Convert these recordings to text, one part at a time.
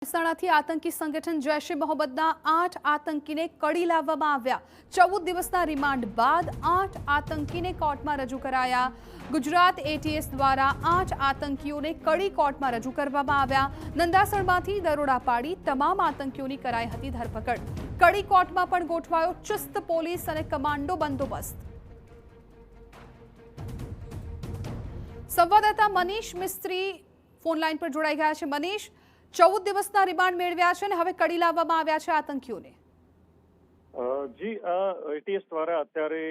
મહેસાણાથી આતંકી સંગઠન જૈશ એ મોહમ્મદના 8 આતંકીને કડી લાવવામાં આવ્યા। 14 દિવસના રિમાન્ડ બાદ 8 આતંકીને કોર્ટમાં રજૂ કરાયા। ગુજરાત એટીએસ દ્વારા 8 આતંકીઓને કડી કોર્ટમાં રજૂ કરવામાં આવ્યા। નંદાસણમાંથી દરોડા પાડી તમામ આતંકીઓની કરાઈ હતી ધરપકડ। કડી કોર્ટમાં પણ ગોઠવાયો ચુસ્ત પોલીસ અને કમાન્ડો બંદોબસ્ત। સંવાદદાતા મનીષ મિસ્ત્રી ફોન લાઈન પર જોડાઈ ગયા છે। મનીષ, 14 દિવસના રિમાન્ડ મેળવ્યા છે અને હવે કડી લાવવામાં આવ્યા છે આતંકીઓને। જી, એટીએસ દ્વારા અત્યારે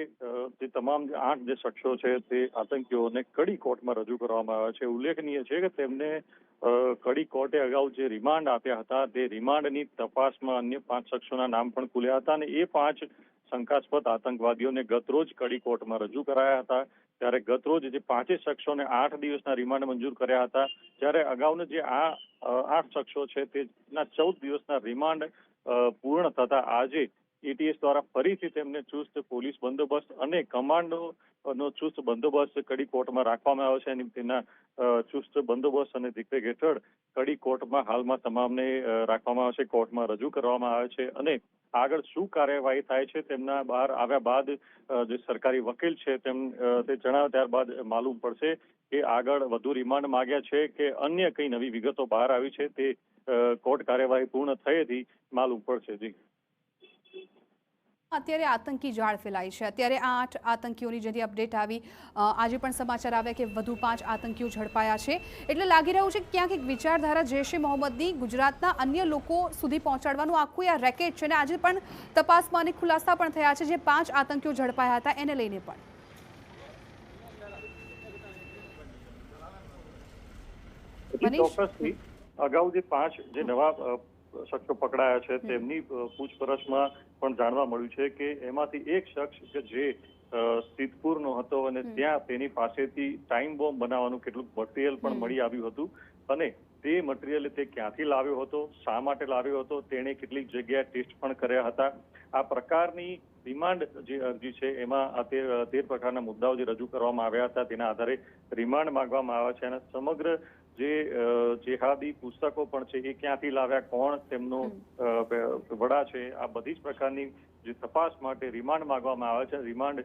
જે તમામ 8 જે શખ્સો છે તે આતંકીઓને કડી કોર્ટમાં રજૂ કરવામાં આવ્યા છે। ઉલ્લેખનીય છે કે તેમને કડી કોર્ટે અગાઉ જે રિમાન્ડ આપ્યા હતા તે રિમાન્ડની તપાસમાં અન્ય 5 શખ્સોના નામ પણ ખુલ્યા હતા અને એ 5 શંકાસ્પદ આતંકવાદીઓને ગતરોજ કડી કોર્ટમાં રજૂ કરાયા હતા। ત્યારે ગતરોજ જે 5 શખ્સોને 8 દિવસના રિમાન્ડ મંજૂર કર્યા હતા, ત્યારે અગાઉના જે આ 8 શખ્સો છે તેના 14 દિવસના રિમાન્ડ પૂર્ણ થતા આજે એટીએસ દ્વારા ફરીથી તેમને ચુસ્ત પોલીસ બંદોબસ્ત અને કમાન્ડોનો ચુસ્ત બંદોબસ્ત કડી કોર્ટમાં રાખવામાં આવ્યો છે અને તેના ચુસ્ત બંદોબસ્ત અને દેખરેખ હેઠળ કડી કોર્ટમાં હાલમાં તમામને રાખવામાં આવે છે, કોર્ટમાં રજૂ કરવામાં આવે છે અને આગળ શું કાર્યવાહી થાય છે તેમના બહાર આવ્યા બાદ જે સરકારી વકીલ છે તે જણાવે ત્યારબાદ માલુમ પડશે કે આગળ વધુ રિમાન્ડ માંગ્યા છે કે અન્ય કઈ નવી વિગતો બહાર આવી છે તે કોર્ટ કાર્યવાહી પૂર્ણ થયેથી માલુમ પડશે। જી, અત્યારે આતંકી જાળ ફેલાઈ છે। અત્યારે 8 આતંકીઓની જેથી અપડેટ આવી, આજે પણ સમાચાર આવ્યા કે વધુ 5 આતંકીઓ ઝડપાયા છે। એટલે લાગી રહ્યું છે કે ક્યાંક એક વિચારધારા જૈશ એ મોહમ્મદની ગુજરાતના અન્ય લોકો સુધી પહોંચાડવાનું આખું આ રેકેટ છે અને આજે પણ તપાસમાં અનેક ખુલાસા પણ થયા છે જે 5 આતંકીઓ ઝડપાયા હતા એને લઈને પણ ચોક્કસથી અગાઉ જે 5 જે નવા શખ્સો પકડાયા છે તેમની પૂછપરછમાં પણ જાણવા મળ્યું છે કે એમાંથી એક શખ્સ કે જે સિદ્ધપુરનો હતો અને ત્યાં તેની પાસેથી ટાઈમ બોમ્બ બનાવવાનું કેટલુંક મટીરિયલ પણ મળી આવ્યું હતું અને તે મટીરિયલ તે ક્યાંથી લાવ્યો હતો, શા માટે લાવ્યો હતો, તેણે કેટલીક જગ્યાએ ટેસ્ટ પણ કર્યા હતા। આ પ્રકારની રિમાન્ડ જે અરજી છે એમાં 13 પ્રકારના મુદ્દાઓ જે રજૂ કરવામાં આવ્યા હતા તેના આધારે રિમાન્ડ માંગવામાં આવ્યા છે અને સમગ્ર જે જેહાદી પુસ્તકો પણ છે એ ક્યાંથી લાવ્યા, કોણ તેમનો વડા છે, આ બધી જ પ્રકારની જે તપાસ માટે રિમાન્ડ માંગવામાં આવે છે। રિમાન્ડ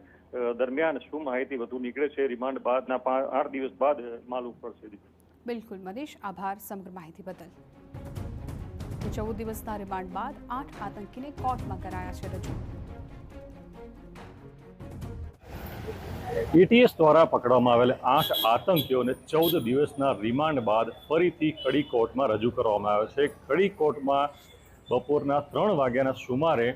દરમિયાન શું માહિતી વધુ નીકળે છે રિમાન્ડ બાદના 8 દિવસ બાદ માલુમ પડશે। બિલકુલ મનીષ, આભાર સમગ્ર માહિતી બદલ। 14 દિવસના રિમાન્ડ બાદ 8 આતંકીને કોર્ટમાં કરાયા છે રજૂ। એટીએસ દ્વારા પકડવામાં આવેલા 8 આતંકીઓને 14 દિવસના રિમાન્ડ બાદ ફરીથી કડી કોર્ટમાં રજૂ કરવામાં આવ્યો છે। કડી કોર્ટમાં બપોરના 3 વાગ્યાના સુમારે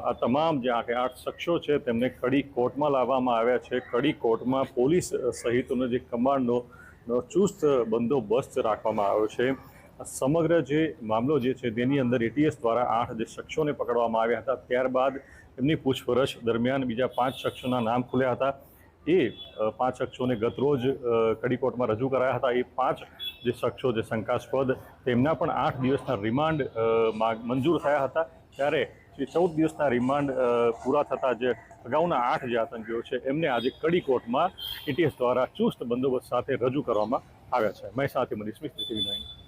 આ તમામ જે 8 શખ્સો છે તેમને કડી કોર્ટમાં લાવવામાં આવ્યા છે। કડી કોર્ટમાં પોલીસ સહિતનો જે કમાન્ડોનો ચુસ્ત બંદોબસ્ત રાખવામાં આવ્યો છે। સમગ્ર જે મામલો જે છે તેની અંદર એટીએસ દ્વારા 8 જે શખ્સોને પકડવામાં આવ્યા હતા, ત્યારબાદ એમની પૂછપરછ દરમિયાન બીજા 5 શખ્સોના નામ ખુલ્યા હતા। એ 5 શખ્સોને ગતરોજ કડી કોર્ટમાં રજૂ કરાયા હતા। એ 5 જે શખ્સો જે શંકાસ્પદ તેમના પણ 8 દિવસના રિમાન્ડ મંજૂર થયા હતા। ત્યારે 14 દિવસના રિમાન્ડ પૂરા થતાં જે અગાઉના 8 જે આતંકીઓ છે એમને આજે કડી કોર્ટમાં એટીએસ દ્વારા ચુસ્ત બંદોબસ્ત સાથે રજૂ કરવામાં આવ્યા છે। મહેસાણાથી મનીષ મિસ્ત્રી, TV9।